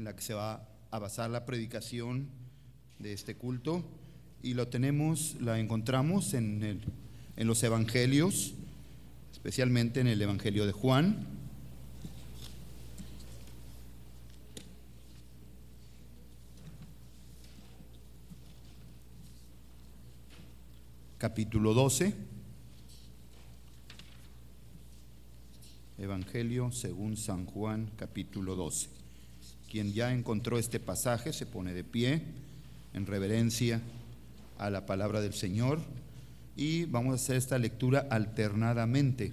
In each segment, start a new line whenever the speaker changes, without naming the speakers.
en la que se va a basar la predicación de este culto, y la encontramos en los evangelios, especialmente en el Evangelio de Juan. Capítulo 12, Evangelio según San Juan, capítulo 12. Quien ya encontró este pasaje se pone de pie en reverencia a la palabra del Señor, y vamos a hacer esta lectura alternadamente.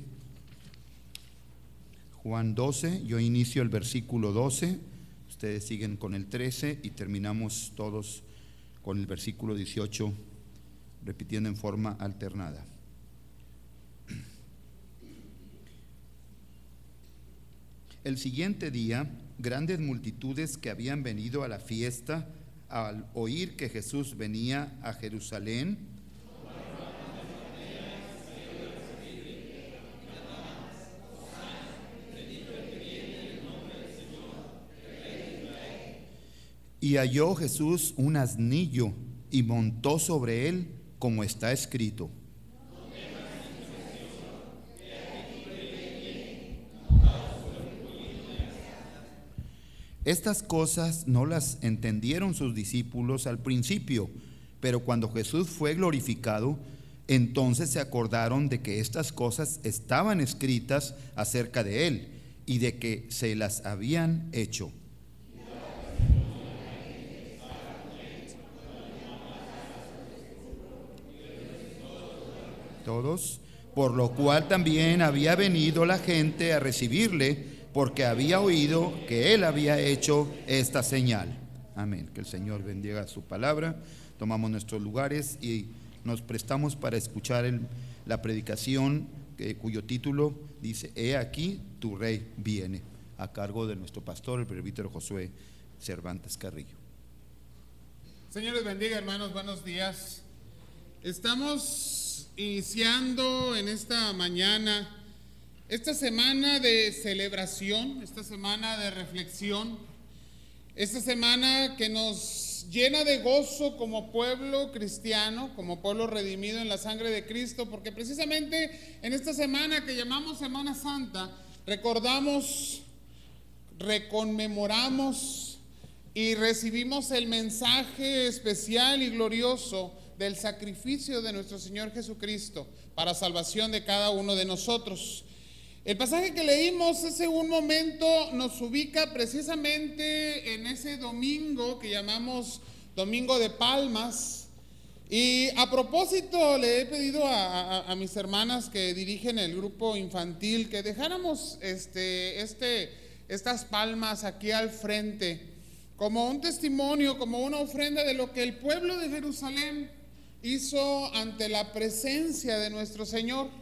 Juan 12, yo inicio el versículo 12, ustedes siguen con el 13 y terminamos todos con el versículo 18, repitiendo en forma alternada. El siguiente día, grandes multitudes que habían venido a la fiesta, al oír que Jesús venía a Jerusalén, y halló Jesús un asnillo y montó sobre él, como está escrito. Estas cosas no las entendieron sus discípulos al principio, pero cuando Jesús fue glorificado, entonces se acordaron de que estas cosas estaban escritas acerca de él y de que se las habían hecho. Todos, por lo cual también había venido la gente a recibirle, porque había oído que él había hecho esta señal. Amén. Que el Señor bendiga su palabra. Tomamos nuestros lugares y nos prestamos para escuchar la predicación cuyo título dice: He aquí tu rey viene, a cargo de nuestro pastor, el presbítero Josué Cervantes Carrillo.
Señor les bendiga, hermanos, buenos días. Estamos iniciando en esta mañana esta semana de celebración, esta semana de reflexión, esta semana que nos llena de gozo como pueblo cristiano, como pueblo redimido en la sangre de Cristo, porque precisamente en esta semana que llamamos Semana Santa, recordamos, reconmemoramos y recibimos el mensaje especial y glorioso del sacrificio de nuestro Señor Jesucristo para salvación de cada uno de nosotros. El pasaje que leímos hace un momento nos ubica precisamente en ese domingo que llamamos Domingo de Palmas. Y a propósito le he pedido a mis hermanas que dirigen el grupo infantil que dejáramos estas palmas aquí al frente como un testimonio, como una ofrenda de lo que el pueblo de Jerusalén hizo ante la presencia de nuestro Señor.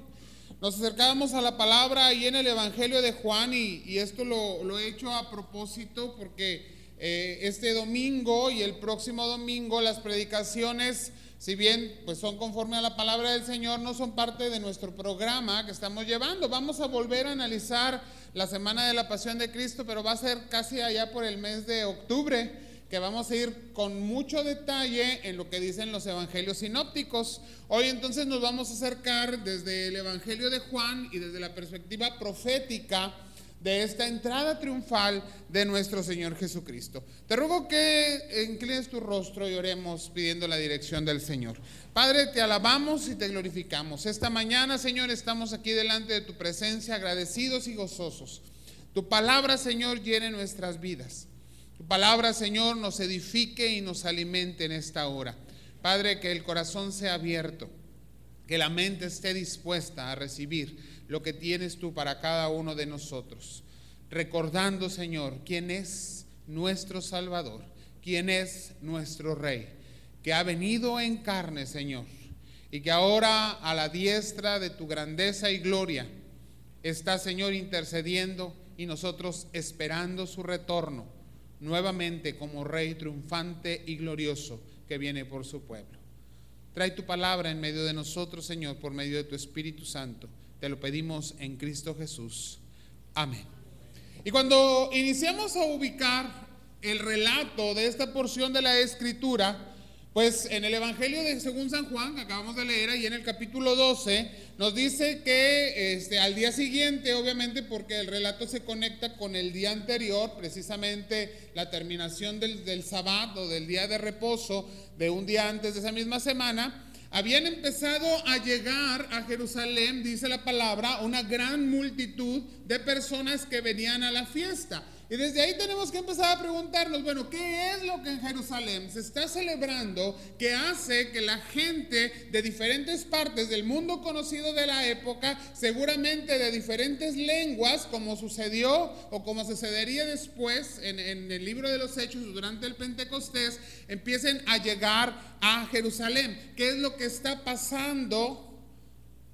Nos acercábamos a la palabra ahí en el Evangelio de Juan, y esto lo he hecho a propósito porque este domingo y el próximo domingo las predicaciones, si bien pues son conforme a la palabra del Señor, no son parte de nuestro programa que estamos llevando. Vamos a volver a analizar la Semana de la Pasión de Cristo, pero va a ser casi allá por el mes de octubre, que vamos a ir con mucho detalle en lo que dicen los evangelios sinópticos. Hoy entonces nos vamos a acercar desde el Evangelio de Juan y desde la perspectiva profética de esta entrada triunfal de nuestro Señor Jesucristo. Te ruego que inclines tu rostro y oremos pidiendo la dirección del Señor. Padre, te alabamos y te glorificamos. Esta mañana, Señor, estamos aquí delante de tu presencia agradecidos y gozosos. Tu palabra, Señor, llene nuestras vidas. Tu palabra, Señor, nos edifique y nos alimente en esta hora. Padre, que el corazón sea abierto, que la mente esté dispuesta a recibir lo que tienes tú para cada uno de nosotros. Recordando, Señor, quién es nuestro Salvador, quién es nuestro Rey, que ha venido en carne, Señor, y que ahora a la diestra de tu grandeza y gloria está, Señor, intercediendo y nosotros esperando su retorno nuevamente como Rey triunfante y glorioso que viene por su pueblo. Trae tu palabra en medio de nosotros, Señor, por medio de tu Espíritu Santo. Te lo pedimos en Cristo Jesús. Amén. Y cuando iniciamos a ubicar el relato de esta porción de la Escritura, pues en el Evangelio de según San Juan, que acabamos de leer, ahí en el capítulo 12, nos dice que al día siguiente, obviamente porque el relato se conecta con el día anterior, precisamente la terminación del Sabbat o del día de reposo de un día antes de esa misma semana, habían empezado a llegar a Jerusalén, dice la palabra, una gran multitud de personas que venían a la fiesta. Y desde ahí tenemos que empezar a preguntarnos, bueno, ¿qué es lo que en Jerusalén se está celebrando que hace que la gente de diferentes partes del mundo conocido de la época, seguramente de diferentes lenguas, como sucedió o como sucedería después en el libro de los Hechos durante el Pentecostés, empiecen a llegar a Jerusalén? ¿Qué es lo que está pasando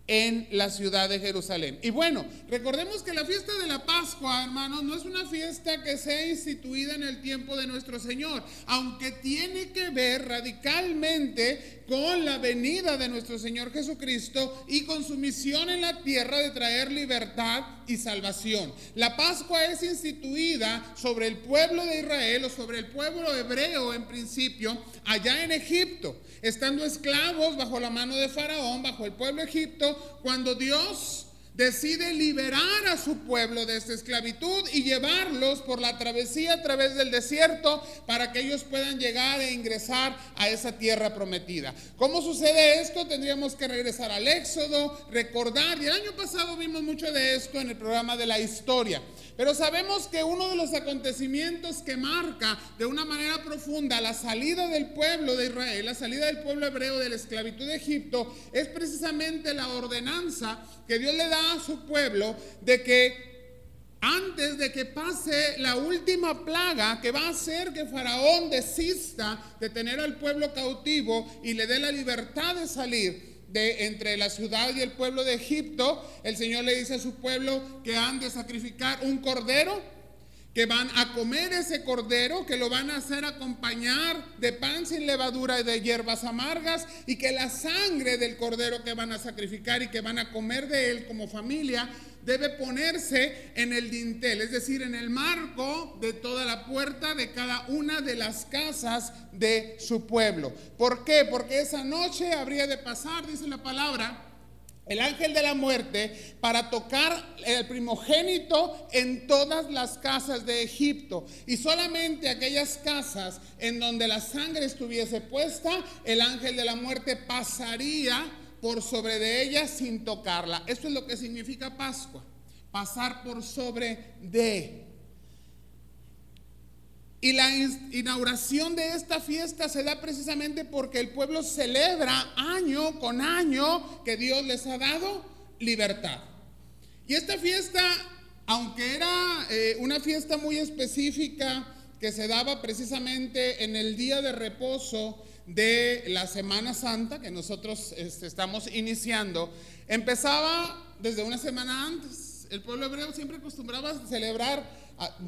en la ciudad de Jerusalén? Y bueno, recordemos que la fiesta de la Pascua, hermanos, no es una fiesta que sea instituida en el tiempo de nuestro Señor, aunque tiene que ver radicalmente con la venida de nuestro Señor Jesucristo y con su misión en la tierra de traer libertad y salvación. La Pascua es instituida sobre el pueblo de Israel o sobre el pueblo hebreo en principio, allá en Egipto, estando esclavos bajo la mano de Faraón, bajo el pueblo de Egipto, cuando Dios decide liberar a su pueblo de esta esclavitud y llevarlos por la travesía a través del desierto para que ellos puedan llegar e ingresar a esa tierra prometida. ¿Cómo sucede esto? Tendríamos que regresar al Éxodo, recordar, y el año pasado vimos mucho de esto en el programa de la historia, pero sabemos que uno de los acontecimientos que marca de una manera profunda la salida del pueblo de Israel, la salida del pueblo hebreo de la esclavitud de Egipto, es precisamente la ordenanza que Dios le da a su pueblo de que antes de que pase la última plaga que va a hacer que Faraón desista de tener al pueblo cautivo y le dé la libertad de salir de entre la ciudad y el pueblo de Egipto, el Señor le dice a su pueblo que han de sacrificar un cordero, que van a comer ese cordero, que lo van a hacer acompañar de pan sin levadura y de hierbas amargas, y que la sangre del cordero que van a sacrificar y que van a comer de él como familia debe ponerse en el dintel, es decir, en el marco de toda la puerta de cada una de las casas de su pueblo. ¿Por qué? Porque esa noche habría de pasar, dice la palabra, el ángel de la muerte para tocar el primogénito en todas las casas de Egipto, y solamente aquellas casas en donde la sangre estuviese puesta, el ángel de la muerte pasaría por sobre de ella sin tocarla. Esto es lo que significa Pascua, pasar por sobre de. Y la inauguración de esta fiesta se da precisamente porque el pueblo celebra año con año que Dios les ha dado libertad. Y esta fiesta, aunque era una fiesta muy específica que se daba precisamente en el día de reposo de la Semana Santa que nosotros estamos iniciando, empezaba desde una semana antes. El pueblo hebreo siempre acostumbraba a celebrar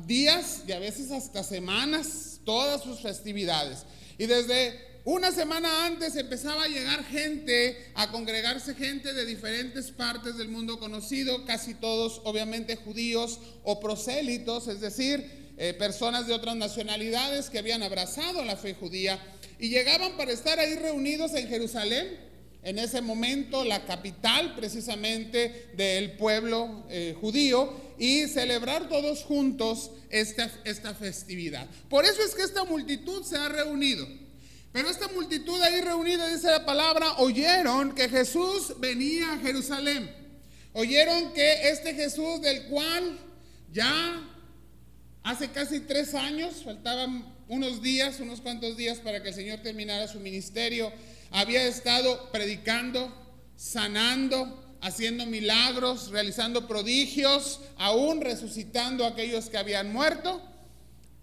días y a veces hasta semanas todas sus festividades, y desde una semana antes empezaba a llegar gente, a congregarse gente de diferentes partes del mundo conocido, casi todos obviamente judíos o prosélitos, es decir, personas de otras nacionalidades que habían abrazado la fe judía, y llegaban para estar ahí reunidos en Jerusalén, en ese momento la capital precisamente del pueblo judío, y celebrar todos juntos esta festividad. Por eso es que esta multitud se ha reunido. Pero esta multitud ahí reunida, dice la palabra, oyeron que Jesús venía a Jerusalén. Oyeron que este Jesús, del cual ya hace casi 3 años, faltaban unos cuantos días para que el Señor terminara su ministerio, había estado predicando, sanando, haciendo milagros, realizando prodigios, aún resucitando a aquellos que habían muerto.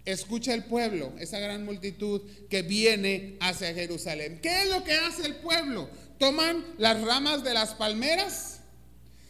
Escucha el pueblo, esa gran multitud que viene hacia Jerusalén. ¿Qué es lo que hace el pueblo? Toman las ramas de las palmeras,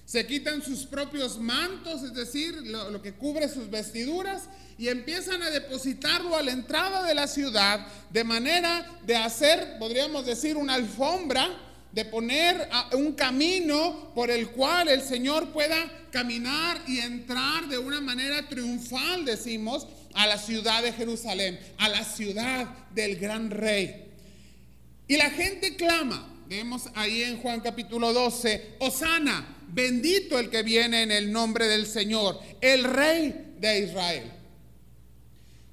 se quitan sus propios mantos, es decir, lo que cubre sus vestiduras, y empiezan a depositarlo a la entrada de la ciudad, de manera de hacer, podríamos decir, una alfombra, de poner un camino por el cual el Señor pueda caminar y entrar de una manera triunfal, decimos, a la ciudad de Jerusalén, a la ciudad del gran rey. Y la gente clama. Vemos ahí en Juan capítulo 12, Hosana, bendito el que viene en el nombre del Señor, el Rey de Israel.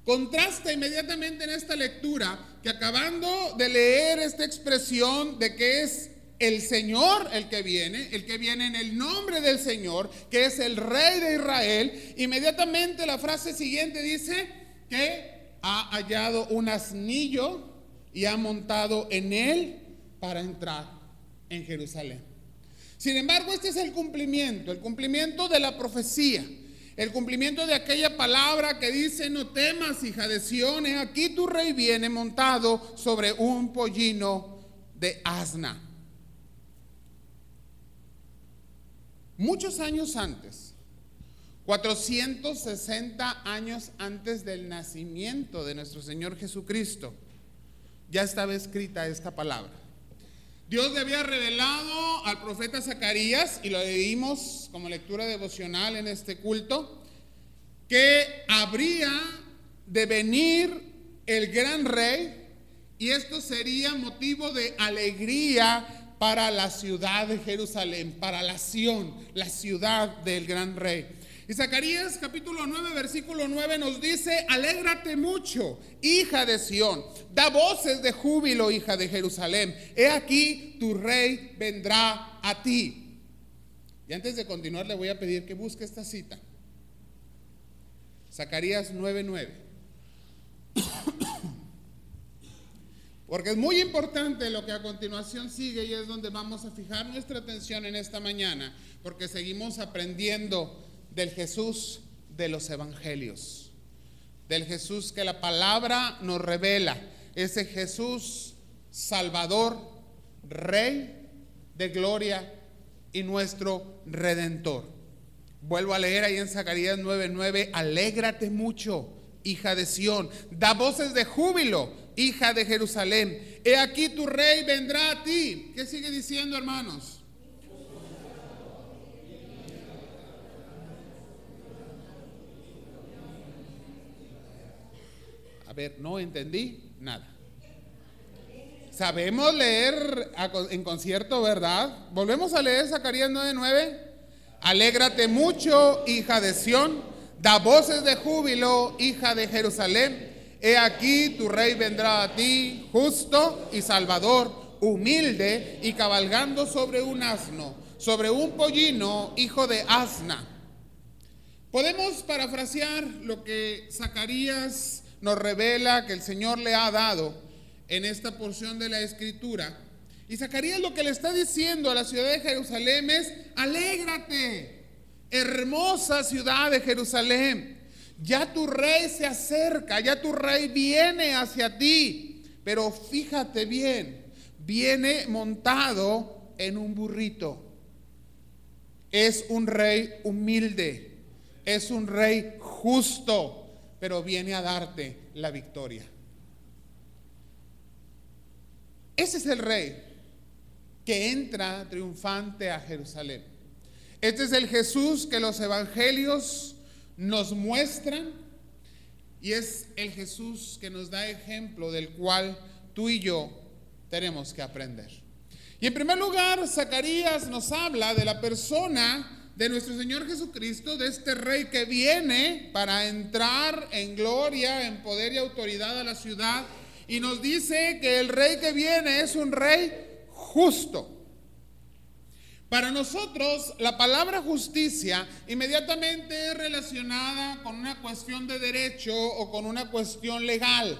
Contrasta inmediatamente en esta lectura que acabando de leer esta expresión de que es el Señor el que viene en el nombre del Señor, que es el Rey de Israel, inmediatamente la frase siguiente dice que ha hallado un asnillo y ha montado en él para entrar en Jerusalén. Sin embargo, este es el cumplimiento de la profecía, el cumplimiento de aquella palabra que dice: no temas, hija de Sión, he aquí tu rey viene montado sobre un pollino de asna. Muchos años antes, 460 años antes del nacimiento de nuestro Señor Jesucristo, ya estaba escrita esta palabra. Dios le había revelado al profeta Zacarías, y lo leímos como lectura devocional en este culto, que habría de venir el gran rey, y esto sería motivo de alegría para la ciudad de Jerusalén, para la Sión, la ciudad del gran rey. Y Zacarías capítulo 9, versículo 9 nos dice: alégrate mucho, hija de Sión, da voces de júbilo, hija de Jerusalén, he aquí tu rey vendrá a ti. Y antes de continuar le voy a pedir que busque esta cita. Zacarías 9:9. Porque es muy importante lo que a continuación sigue, y es donde vamos a fijar nuestra atención en esta mañana, porque seguimos aprendiendo del Jesús de los evangelios, del Jesús que la palabra nos revela, ese Jesús Salvador, Rey de gloria y nuestro Redentor. Vuelvo a leer ahí en Zacarías 9:9, alégrate mucho, hija de Sión, da voces de júbilo, hija de Jerusalén, he aquí tu rey vendrá a ti. ¿Qué sigue diciendo, hermanos? A ver, no entendí nada. Sabemos leer en concierto, ¿verdad? Volvemos a leer Zacarías 9:9. Alégrate mucho, hija de Sión, da voces de júbilo, hija de Jerusalén. He aquí tu rey vendrá a ti, justo y salvador, humilde y cabalgando sobre un asno, sobre un pollino, hijo de asna. Podemos parafrasear lo que Zacarías nos revela que el Señor le ha dado en esta porción de la Escritura. Y Zacarías lo que le está diciendo a la ciudad de Jerusalén es: alégrate, hermosa ciudad de Jerusalén, ya tu rey se acerca, ya tu rey viene hacia ti. Pero fíjate bien, viene montado en un burrito. Es un rey humilde, es un rey justo, pero viene a darte la victoria. Ese es el rey que entra triunfante a Jerusalén. Este es el Jesús que los evangelios nos muestran, y es el Jesús que nos da ejemplo, del cual tú y yo tenemos que aprender. Y en primer lugar, Zacarías nos habla de la persona de nuestro Señor Jesucristo, de este rey que viene para entrar en gloria, en poder y autoridad a la ciudad, y nos dice que el rey que viene es un rey justo. Para nosotros, la palabra justicia inmediatamente es relacionada con una cuestión de derecho o con una cuestión legal.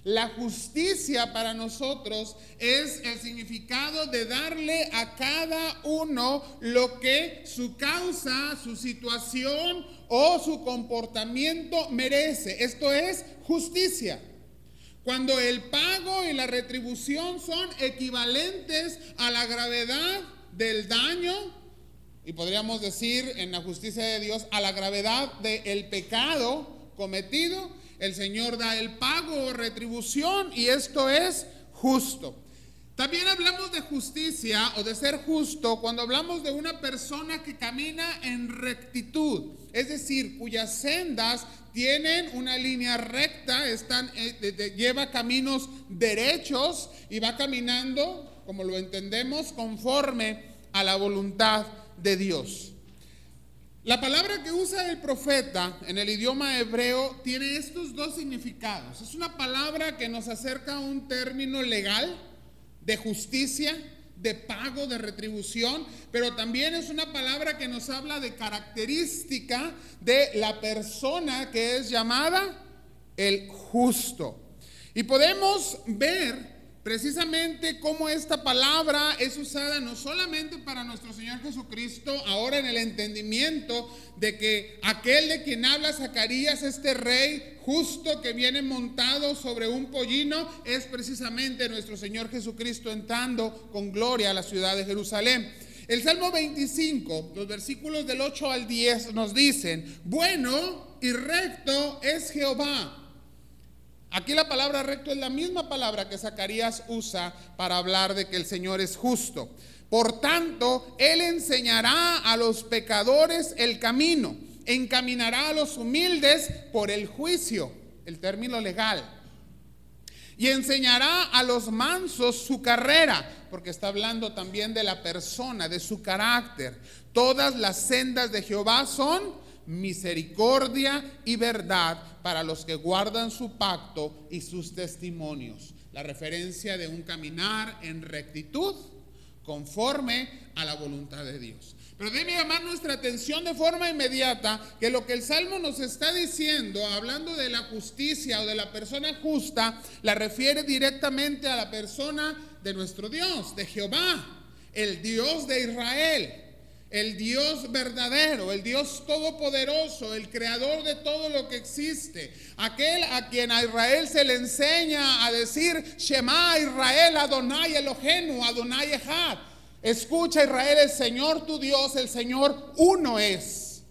La justicia para nosotros es el significado de darle a cada uno lo que su causa, su situación o su comportamiento merece. Esto es justicia. Cuando el pago y la retribución son equivalentes a la gravedad del daño, y podríamos decir en la justicia de Dios, a la gravedad del pecado cometido, el Señor da el pago o retribución, y esto es justo. También hablamos de justicia o de ser justo cuando hablamos de una persona que camina en rectitud, es decir, cuyas sendas tienen una línea recta, lleva caminos derechos y va caminando, como lo entendemos, conforme a la voluntad de Dios. La palabra que usa el profeta en el idioma hebreo tiene estos dos significados. Es una palabra que nos acerca a un término legal de justicia, de pago, de retribución, pero también es una palabra que nos habla de característica de la persona que es llamada el justo. Y podemos ver precisamente cómo esta palabra es usada no solamente para nuestro Señor Jesucristo, ahora en el entendimiento de que aquel de quien habla Zacarías, este rey justo que viene montado sobre un pollino, es precisamente nuestro Señor Jesucristo entrando con gloria a la ciudad de Jerusalén. El Salmo 25, los versículos del 8 al 10 nos dicen: bueno y recto es Jehová. Aquí la palabra recto es la misma palabra que Zacarías usa para hablar de que el Señor es justo. Por tanto, Él enseñará a los pecadores el camino, encaminará a los humildes por el juicio, el término legal, y enseñará a los mansos su carrera, porque está hablando también de la persona, de su carácter. Todas las sendas de Jehová son misericordia y verdad para los que guardan su pacto y sus testimonios. La referencia de un caminar en rectitud conforme a la voluntad de Dios. Pero debe llamar nuestra atención de forma inmediata que lo que el Salmo nos está diciendo, hablando de la justicia o de la persona justa, la refiere directamente a la persona de nuestro Dios, de Jehová, el Dios de Israel. El Dios verdadero, el Dios todopoderoso, el creador de todo lo que existe, aquel a quien a Israel se le enseña a decir: Shema Israel, Adonai Elohenu, Adonai Echad. Escucha Israel, el Señor tu Dios, el Señor uno es,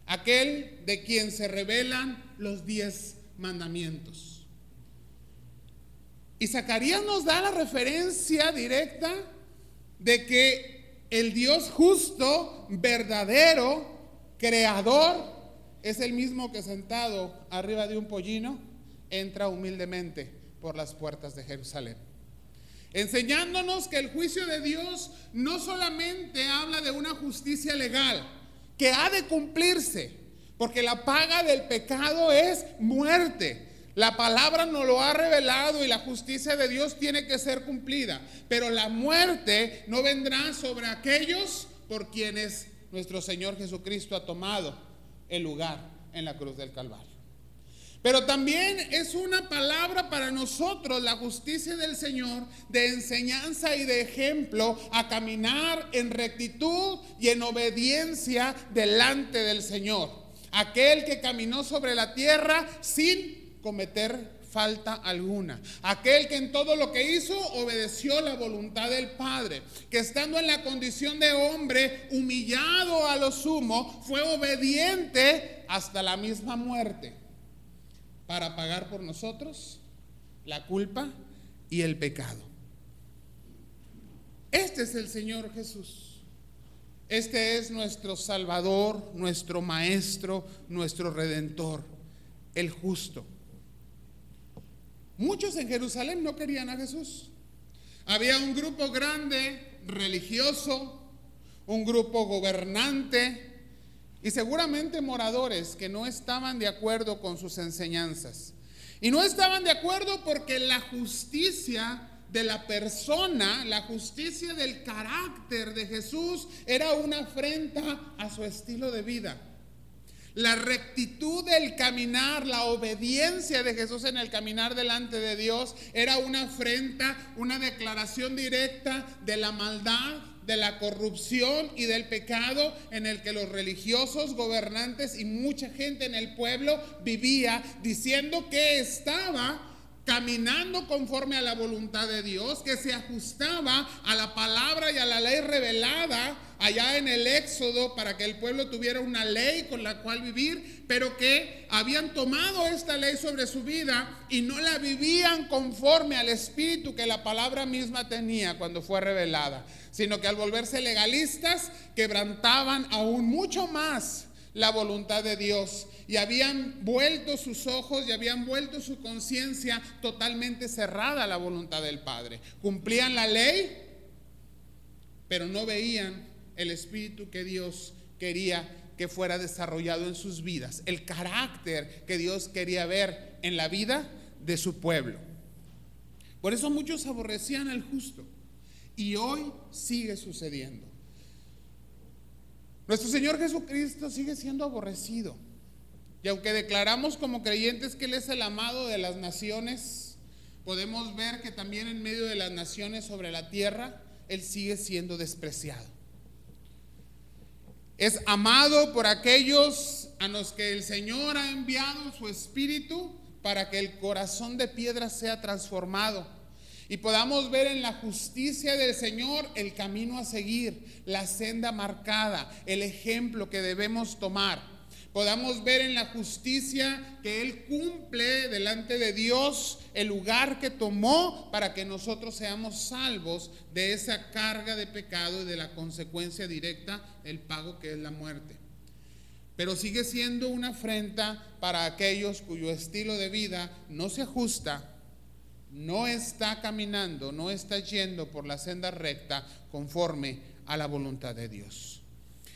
aquel de quien se revelan los 10 mandamientos. Y Zacarías nos da la referencia directa de que el Dios justo, verdadero, creador, es el mismo que sentado arriba de un pollino entra humildemente por las puertas de Jerusalén, enseñándonos que el juicio de Dios no solamente habla de una justicia legal que ha de cumplirse, porque la paga del pecado es muerte. La palabra nos lo ha revelado y la justicia de Dios tiene que ser cumplida. Pero la muerte no vendrá sobre aquellos por quienes nuestro Señor Jesucristo ha tomado el lugar en la cruz del Calvario. Pero también es una palabra para nosotros, la justicia del Señor, de enseñanza y de ejemplo a caminar en rectitud y en obediencia delante del Señor. Aquel que caminó sobre la tierra sin cometer falta alguna, aquel que en todo lo que hizo obedeció la voluntad del Padre, que estando en la condición de hombre, humillado a lo sumo, fue obediente hasta la misma muerte para pagar por nosotros la culpa y el pecado. Este es el Señor Jesús. Este es nuestro Salvador, nuestro Maestro, nuestro Redentor, el justo. Muchos en Jerusalén no querían a Jesús. Había un grupo grande, religioso, un grupo gobernante y seguramente moradores que no estaban de acuerdo con sus enseñanzas. Y no estaban de acuerdo porque la justicia de la persona, la justicia del carácter de Jesús era una afrenta a su estilo de vida. La rectitud del caminar, la obediencia de Jesús en el caminar delante de Dios era una afrenta, una declaración directa de la maldad, de la corrupción y del pecado en el que los religiosos, gobernantes y mucha gente en el pueblo vivía, diciendo que estaba caminando conforme a la voluntad de Dios, que se ajustaba a la palabra y a la ley revelada allá en el Éxodo para que el pueblo tuviera una ley con la cual vivir, pero que habían tomado esta ley sobre su vida y no la vivían conforme al espíritu que la palabra misma tenía cuando fue revelada, sino que al volverse legalistas quebrantaban aún mucho más la voluntad de Dios y habían vuelto sus ojos y habían vuelto su conciencia totalmente cerrada a la voluntad del Padre. Cumplían la ley, pero no veían el espíritu que Dios quería que fuera desarrollado en sus vidas, el carácter que Dios quería ver en la vida de su pueblo. Por eso muchos aborrecían al justo y hoy sigue sucediendo. Nuestro Señor Jesucristo sigue siendo aborrecido. Y aunque declaramos como creyentes que Él es el amado de las naciones, podemos ver que también en medio de las naciones sobre la tierra, Él sigue siendo despreciado. Es amado por aquellos a los que el Señor ha enviado su Espíritu para que el corazón de piedra sea transformado y podamos ver en la justicia del Señor el camino a seguir, la senda marcada, el ejemplo que debemos tomar. Podamos ver en la justicia que Él cumple delante de Dios el lugar que tomó para que nosotros seamos salvos de esa carga de pecado y de la consecuencia directa, el pago que es la muerte. Pero sigue siendo una afrenta para aquellos cuyo estilo de vida no se ajusta, no está caminando, no está yendo por la senda recta conforme a la voluntad de Dios.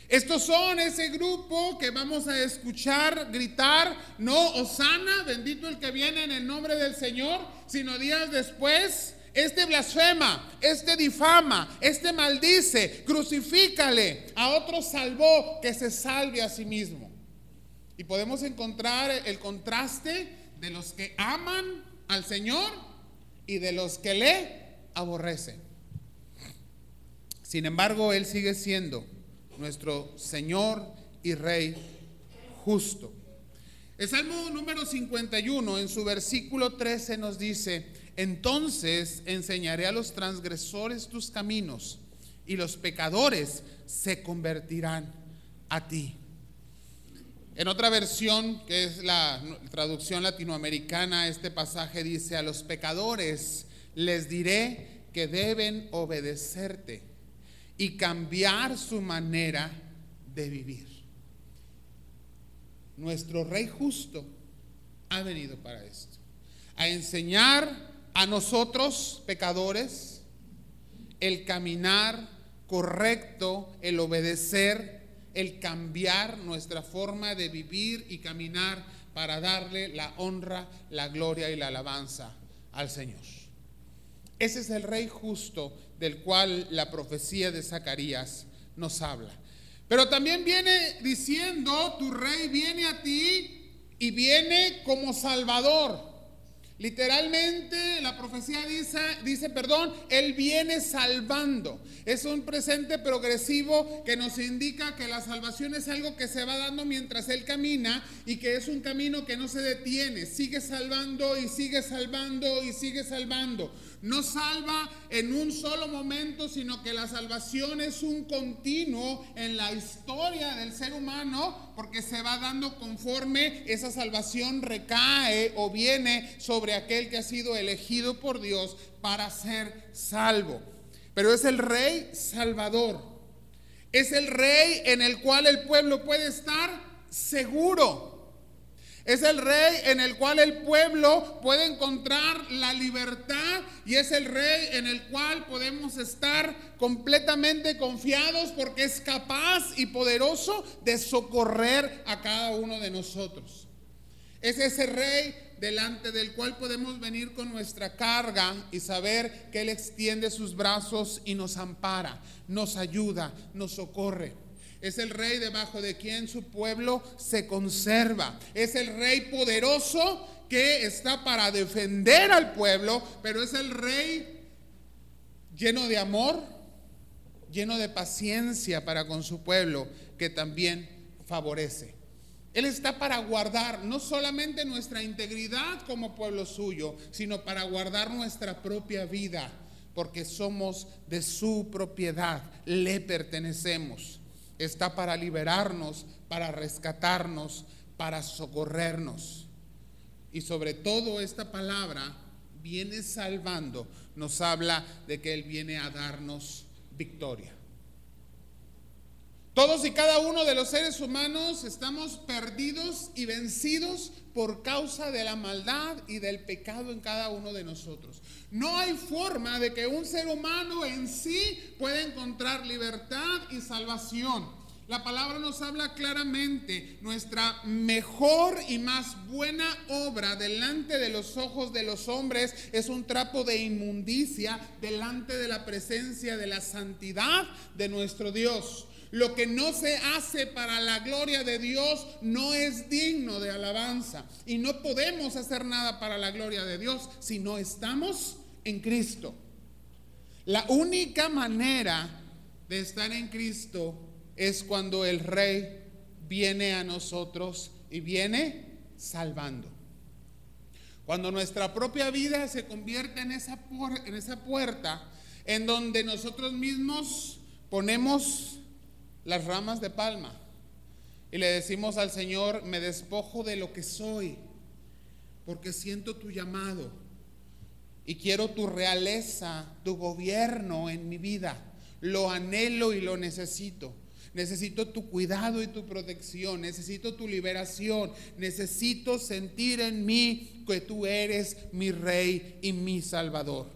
Estos son ese grupo que vamos a escuchar gritar, no hosana, bendito el que viene en el nombre del Señor, sino días después, este blasfema, este difama, este maldice, crucifícale, a otro salvó, que se salve a sí mismo. Y podemos encontrar el contraste de los que aman al Señor y de los que le aborrecen. Sin embargo, Él sigue siendo nuestro Señor y Rey justo. El Salmo número 51 en su versículo 13 nos dice: entonces enseñaré a los transgresores tus caminos y los pecadores se convertirán a ti. En otra versión, que es la traducción latinoamericana, este pasaje dice: a los pecadores les diré que deben obedecerte y cambiar su manera de vivir. Nuestro Rey justo ha venido para esto, a enseñar a nosotros pecadores el caminar correcto, el obedecer, el cambiar nuestra forma de vivir y caminar para darle la honra, la gloria y la alabanza al Señor. Ese es el Rey justo del cual la profecía de Zacarías nos habla. Pero también viene diciendo: tu Rey viene a ti y viene como Salvador. Literalmente la profecía dice, Él viene salvando. Es un presente progresivo que nos indica que la salvación es algo que se va dando mientras Él camina y que es un camino que no se detiene. Sigue salvando y sigue salvando y sigue salvando. No salva en un solo momento, sino que la salvación es un continuo en la historia del ser humano, porque se va dando conforme esa salvación recae o viene sobre aquel que ha sido elegido por Dios para ser salvo. Pero es el Rey Salvador, es el Rey en el cual el pueblo puede estar seguro. Es el Rey en el cual el pueblo puede encontrar la libertad y es el Rey en el cual podemos estar completamente confiados porque es capaz y poderoso de socorrer a cada uno de nosotros. Es ese Rey delante del cual podemos venir con nuestra carga y saber que Él extiende sus brazos y nos ampara, nos ayuda, nos socorre. Es el Rey debajo de quien su pueblo se conserva. Es el Rey poderoso que está para defender al pueblo, pero es el Rey lleno de amor, lleno de paciencia para con su pueblo, que también favorece. Él está para guardar no solamente nuestra integridad como pueblo suyo, sino para guardar nuestra propia vida, porque somos de su propiedad, le pertenecemos. Está para liberarnos, para rescatarnos, para socorrernos. Y sobre todo esta palabra, viene salvando, nos habla de que Él viene a darnos victoria. Todos y cada uno de los seres humanos estamos perdidos y vencidos por causa de la maldad y del pecado en cada uno de nosotros. No hay forma de que un ser humano en sí pueda encontrar libertad y salvación. La palabra nos habla claramente: nuestra mejor y más buena obra delante de los ojos de los hombres es un trapo de inmundicia delante de la presencia de la santidad de nuestro Dios. Lo que no se hace para la gloria de Dios no es digno de alabanza. Y no podemos hacer nada para la gloria de Dios si no estamos en Cristo. La única manera de estar en Cristo es cuando el Rey viene a nosotros y viene salvando. Cuando nuestra propia vida se convierte en esa puerta en donde nosotros mismos ponemos las ramas de palma y le decimos al Señor: me despojo de lo que soy, porque siento tu llamado y quiero tu realeza, tu gobierno en mi vida. Lo anhelo y lo necesito. Necesito tu cuidado y tu protección. Necesito tu liberación. Necesito sentir en mí que tú eres mi Rey y mi Salvador.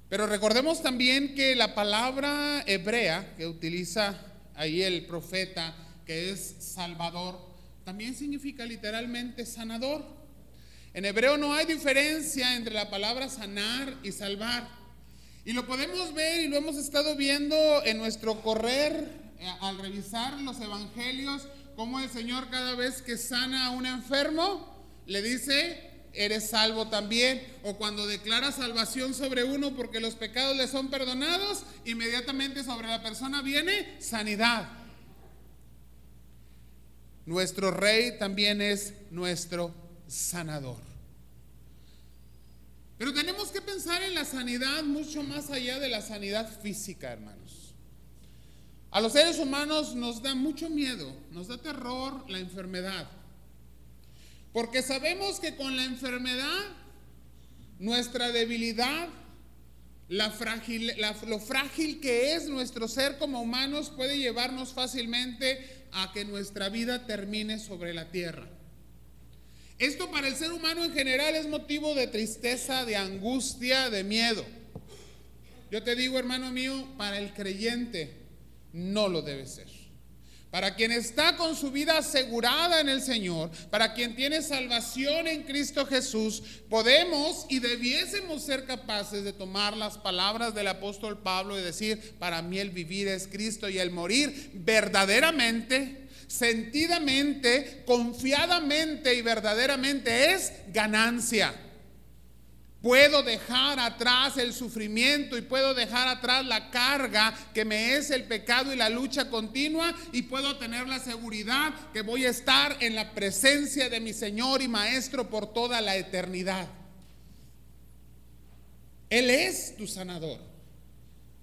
Pero recordemos también que la palabra hebrea que utiliza ahí el profeta, que es Salvador, también significa literalmente sanador. En hebreo no hay diferencia entre la palabra sanar y salvar. Y lo podemos ver y lo hemos estado viendo en nuestro correr al revisar los evangelios, cómo el Señor, cada vez que sana a un enfermo, le dice: eres salvo también. O cuando declara salvación sobre uno porque los pecados le son perdonados, inmediatamente sobre la persona viene sanidad. Nuestro Rey también es nuestro sanador. Pero tenemos que pensar en la sanidad mucho más allá de la sanidad física, hermanos. A los seres humanos nos da mucho miedo, nos da terror la enfermedad. Porque sabemos que con la enfermedad, nuestra debilidad, lo frágil que es nuestro ser como humanos, puede llevarnos fácilmente a que nuestra vida termine sobre la tierra. Esto para el ser humano en general es motivo de tristeza, de angustia, de miedo. Yo te digo, hermano mío, para el creyente no lo debe ser. Para quien está con su vida asegurada en el Señor, para quien tiene salvación en Cristo Jesús, podemos y debiésemos ser capaces de tomar las palabras del apóstol Pablo y decir: para mí el vivir es Cristo y el morir verdaderamente, sentidamente, confiadamente y verdaderamente es ganancia. Puedo dejar atrás el sufrimiento y puedo dejar atrás la carga que me es el pecado y la lucha continua, y puedo tener la seguridad que voy a estar en la presencia de mi Señor y Maestro por toda la eternidad. Él es tu sanador.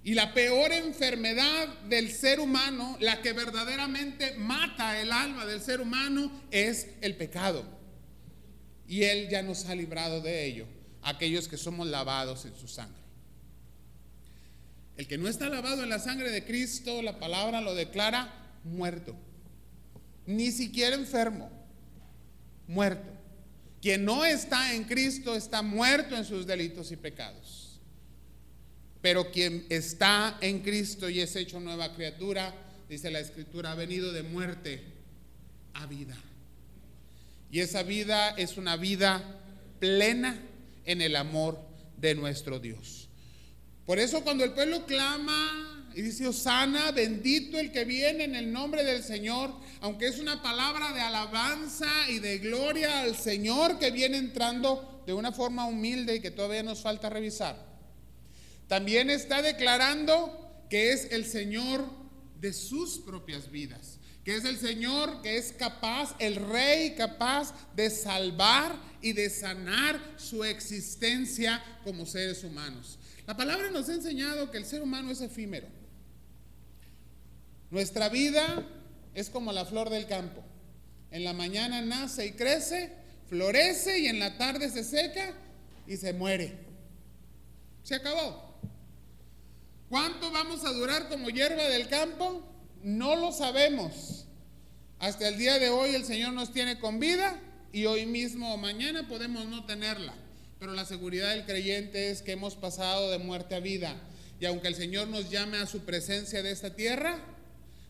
Y la peor enfermedad del ser humano, la que verdaderamente mata el alma del ser humano, es el pecado. Y Él ya nos ha librado de ello, aquellos que somos lavados en su sangre. El que no está lavado en la sangre de Cristo, la palabra lo declara muerto. Ni siquiera enfermo, muerto. Quien no está en Cristo está muerto en sus delitos y pecados. Pero quien está en Cristo y es hecho nueva criatura, dice la Escritura, ha venido de muerte a vida. Y esa vida es una vida plena en el amor de nuestro Dios. Por eso cuando el pueblo clama y dice: Hosana, bendito el que viene en el nombre del Señor, aunque es una palabra de alabanza y de gloria al Señor que viene entrando de una forma humilde y que todavía nos falta revisar, también está declarando que es el Señor de sus propias vidas, que es el Señor que es capaz, el Rey capaz de salvar y de sanar su existencia como seres humanos. La palabra nos ha enseñado que el ser humano es efímero. Nuestra vida es como la flor del campo. En la mañana nace y crece, florece, y en la tarde se seca y se muere. Se acabó. ¿Cuánto vamos a durar como hierba del campo? No lo sabemos. Hasta el día de hoy el Señor nos tiene con vida y hoy mismo o mañana podemos no tenerla. Pero la seguridad del creyente es que hemos pasado de muerte a vida. Y aunque el Señor nos llame a su presencia de esta tierra,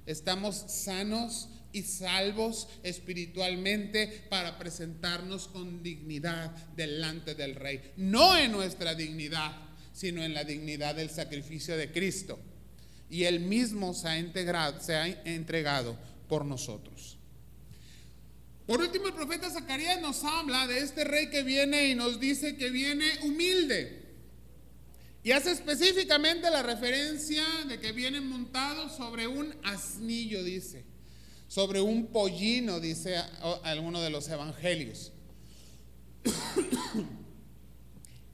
estamos sanos y salvos espiritualmente para presentarnos con dignidad delante del Rey. No en nuestra dignidad, sino en la dignidad del sacrificio de Cristo. Y Él mismo se ha entregado por nosotros. Por último, el profeta Zacarías nos habla de este rey que viene y nos dice que viene humilde. Y hace específicamente la referencia de que viene montado sobre un asnillo, dice. Sobre un pollino, dice alguno de los evangelios.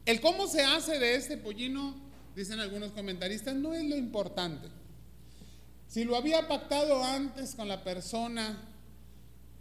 El cómo se hace de este pollino, dicen algunos comentaristas, no es lo importante. Si lo había pactado antes con la persona,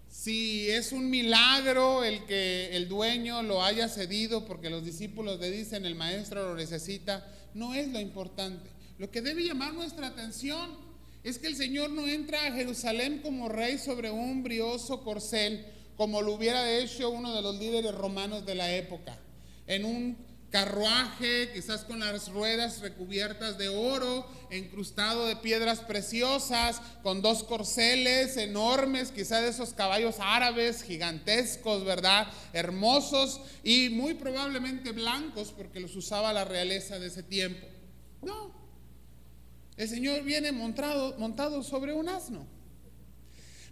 si es un milagro el que el dueño lo haya cedido porque los discípulos le dicen el maestro lo necesita, no es lo importante. Lo que debe llamar nuestra atención es que el Señor no entra a Jerusalén como rey sobre un brioso corcel, como lo hubiera hecho uno de los líderes romanos de la época, en un carruaje, quizás con las ruedas recubiertas de oro, incrustado de piedras preciosas, con dos corceles enormes, quizás de esos caballos árabes gigantescos, ¿verdad? Hermosos y muy probablemente blancos porque los usaba la realeza de ese tiempo. No, el Señor viene montado sobre un asno.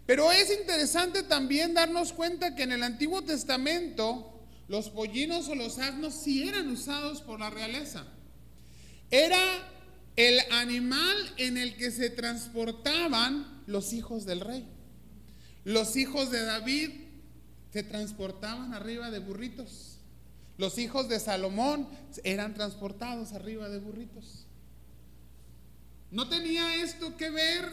Pero es interesante también darnos cuenta que en el Antiguo Testamento los pollinos o los asnos sí eran usados por la realeza. Era el animal en el que se transportaban los hijos del rey. Los hijos de David se transportaban arriba de burritos. Los hijos de Salomón eran transportados arriba de burritos. No tenía esto que ver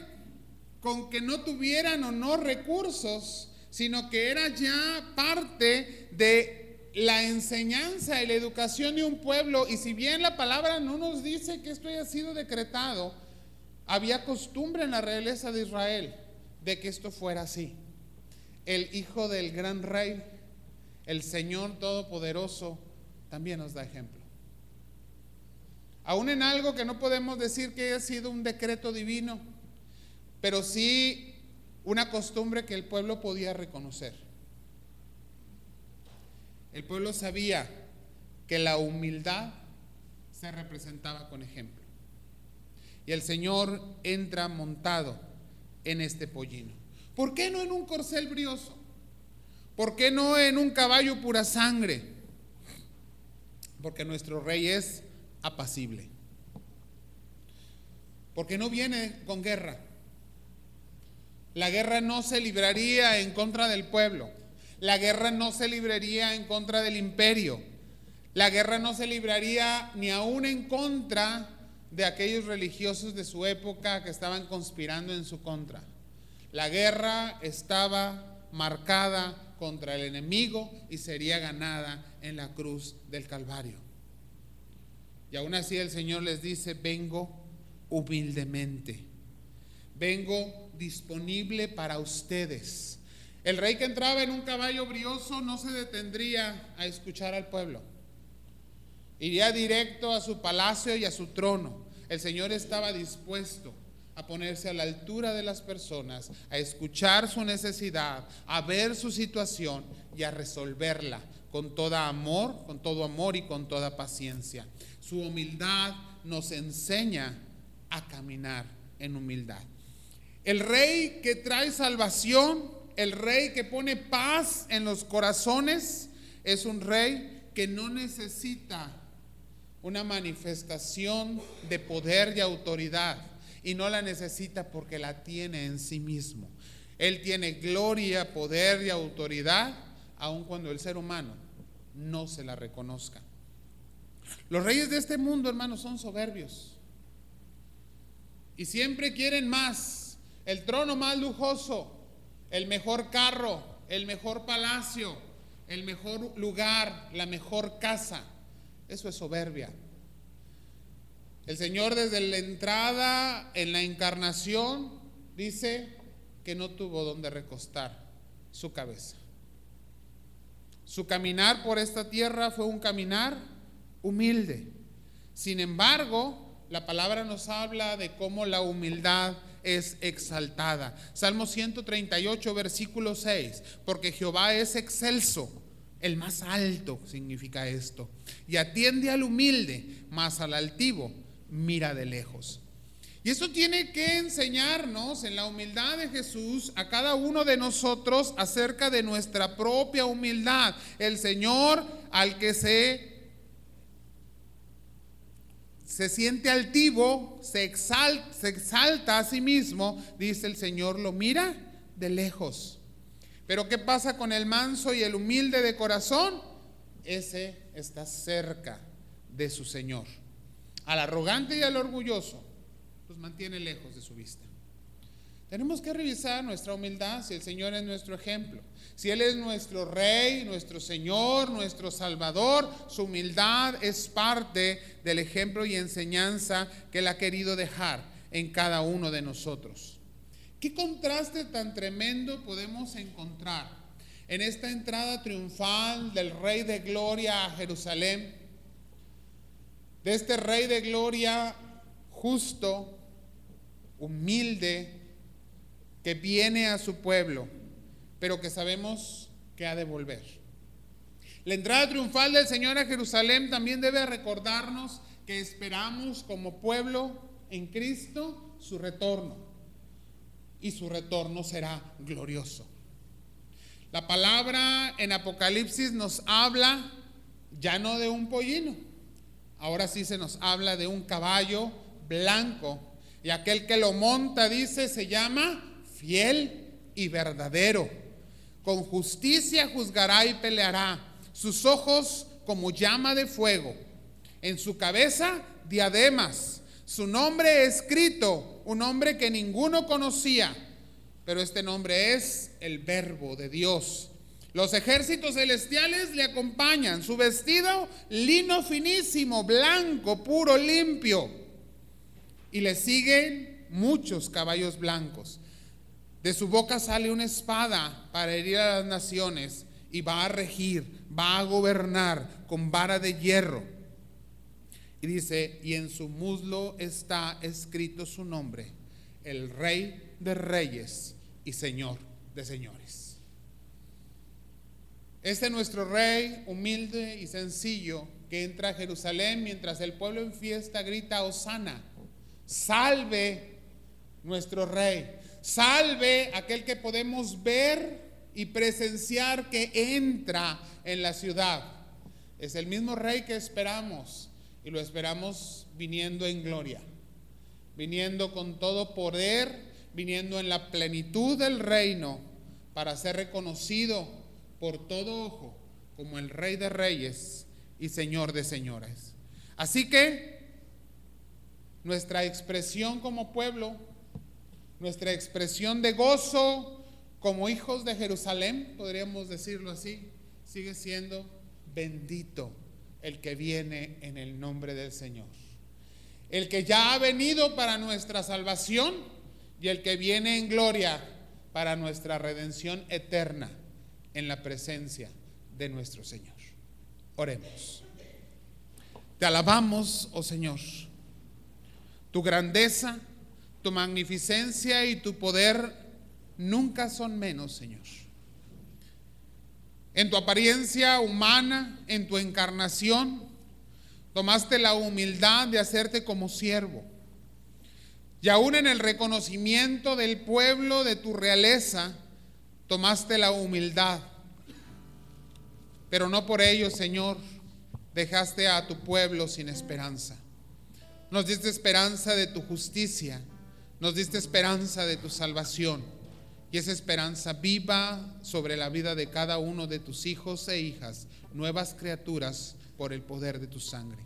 con que no tuvieran o no recursos, sino que era ya parte de la enseñanza y la educación de un pueblo. Y si bien la palabra no nos dice que esto haya sido decretado, había costumbre en la realeza de Israel de que esto fuera así. El hijo del gran rey, el Señor Todopoderoso, también nos da ejemplo. Aún en algo que no podemos decir que haya sido un decreto divino, pero sí una costumbre que el pueblo podía reconocer. El pueblo sabía que la humildad se representaba con ejemplo. Y el Señor entra montado en este pollino. ¿Por qué no en un corcel brioso? ¿Por qué no en un caballo pura sangre? Porque nuestro rey es apacible. Porque no viene con guerra. La guerra no se libraría en contra del pueblo. La guerra no se libraría en contra del imperio. La guerra no se libraría ni aún en contra de aquellos religiosos de su época que estaban conspirando en su contra. La guerra estaba marcada contra el enemigo y sería ganada en la cruz del Calvario. Y aún así el Señor les dice: vengo humildemente, vengo disponible para ustedes. El rey que entraba en un caballo brioso no se detendría a escuchar al pueblo. Iría directo a su palacio y a su trono. El Señor estaba dispuesto a ponerse a la altura de las personas, a escuchar su necesidad, a ver su situación y a resolverla con todo amor y con toda paciencia. Su humildad nos enseña a caminar en humildad. El rey que trae salvación, el rey que pone paz en los corazones, es un rey que no necesita una manifestación de poder y autoridad, y no la necesita porque la tiene en sí mismo. Él tiene gloria, poder y autoridad, aun cuando el ser humano no se la reconozca. Los reyes de este mundo, hermanos, son soberbios y siempre quieren más: el trono más lujoso, el mejor carro, el mejor palacio, el mejor lugar, la mejor casa. Eso es soberbia. El Señor desde la entrada en la encarnación dice que no tuvo donde recostar su cabeza. Su caminar por esta tierra fue un caminar humilde. Sin embargo, la palabra nos habla de cómo la humildad es exaltada. Salmo 138, versículo 6. Porque Jehová es excelso, el más alto significa esto, y atiende al humilde, mas al altivo mira de lejos. Y esto tiene que enseñarnos en la humildad de Jesús a cada uno de nosotros acerca de nuestra propia humildad. El Señor, al que se siente altivo, se exalta a sí mismo, dice el Señor, lo mira de lejos. Pero ¿qué pasa con el manso y el humilde de corazón? Ese está cerca de su Señor. Al arrogante y al orgulloso los mantiene lejos de su vista. Tenemos que revisar nuestra humildad, si el Señor es nuestro ejemplo, si Él es nuestro Rey, nuestro Señor, nuestro Salvador. Su humildad es parte del ejemplo y enseñanza que Él ha querido dejar en cada uno de nosotros. ¿Qué contraste tan tremendo podemos encontrar en esta entrada triunfal del Rey de Gloria a Jerusalén? De este Rey de Gloria justo, humilde, que viene a su pueblo, pero que sabemos que ha de volver. La entrada triunfal del Señor a Jerusalén también debe recordarnos que esperamos como pueblo en Cristo su retorno, y su retorno será glorioso. La palabra en Apocalipsis nos habla ya no de un pollino, ahora sí se nos habla de un caballo blanco, y aquel que lo monta, dice, se llama fiel y verdadero. Con justicia juzgará y peleará. Sus ojos como llama de fuego. En su cabeza diademas. Su nombre escrito, un nombre que ninguno conocía, pero este nombre es el Verbo de Dios. Los ejércitos celestiales le acompañan. Su vestido lino finísimo, blanco, puro, limpio. Y le siguen muchos caballos blancos. De su boca sale una espada para herir a las naciones, y va a regir, va a gobernar con vara de hierro. Y dice, y en su muslo está escrito su nombre, el Rey de Reyes y Señor de Señores. Este es nuestro Rey humilde y sencillo que entra a Jerusalén mientras el pueblo en fiesta grita Hosana. Salve nuestro Rey, salve aquel que podemos ver y presenciar que entra en la ciudad. Es el mismo Rey que esperamos, y lo esperamos viniendo en gloria, viniendo con todo poder, viniendo en la plenitud del reino, para ser reconocido por todo ojo como el Rey de Reyes y Señor de Señores. Así que nuestra expresión como pueblo, nuestra expresión de gozo como hijos de Jerusalén, podríamos decirlo así, sigue siendo bendito el que viene en el nombre del Señor. El que ya ha venido para nuestra salvación y el que viene en gloria para nuestra redención eterna en la presencia de nuestro Señor. Oremos. Te alabamos, oh Señor. Tu grandeza, tu magnificencia y tu poder nunca son menos, Señor. En tu apariencia humana, en tu encarnación, tomaste la humildad de hacerte como siervo. Y aún en el reconocimiento del pueblo de tu realeza, tomaste la humildad. Pero no por ello, Señor, dejaste a tu pueblo sin esperanza. Nos diste esperanza de tu justicia, nos diste esperanza de tu salvación, y esa esperanza viva sobre la vida de cada uno de tus hijos e hijas, nuevas criaturas por el poder de tu sangre.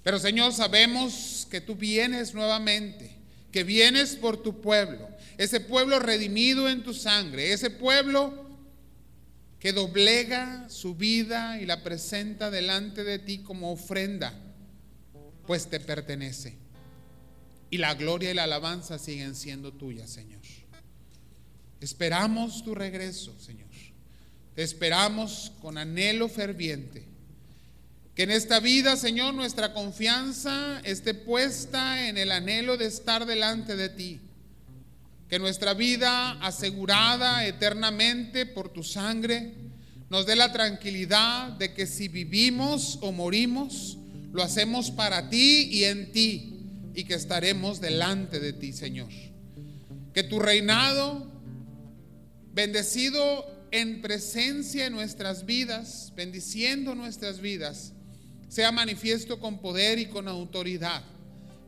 Pero Señor, sabemos que tú vienes nuevamente, que vienes por tu pueblo, ese pueblo redimido en tu sangre, ese pueblo que doblega su vida y la presenta delante de ti como ofrenda pues te pertenece. Y la gloria y la alabanza siguen siendo tuyas, Señor. Esperamos tu regreso, Señor. Te esperamos con anhelo ferviente. Que en esta vida, Señor, nuestra confianza esté puesta en el anhelo de estar delante de ti. Que nuestra vida asegurada eternamente por tu sangre nos dé la tranquilidad de que si vivimos o morimos, lo hacemos para ti y en ti, y que estaremos delante de ti, Señor. Que tu reinado, bendecido en presencia en nuestras vidas, bendiciendo nuestras vidas, sea manifiesto con poder y con autoridad,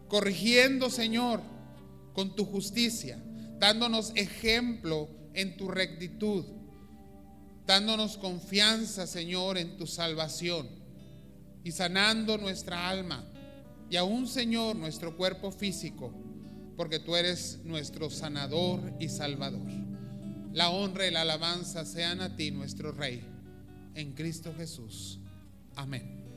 corrigiendo, Señor, con tu justicia, dándonos ejemplo en tu rectitud, dándonos confianza, Señor, en tu salvación y sanando nuestra alma y aún, Señor, nuestro cuerpo físico, porque tú eres nuestro sanador y salvador. La honra y la alabanza sean a ti, nuestro Rey, en Cristo Jesús. Amén.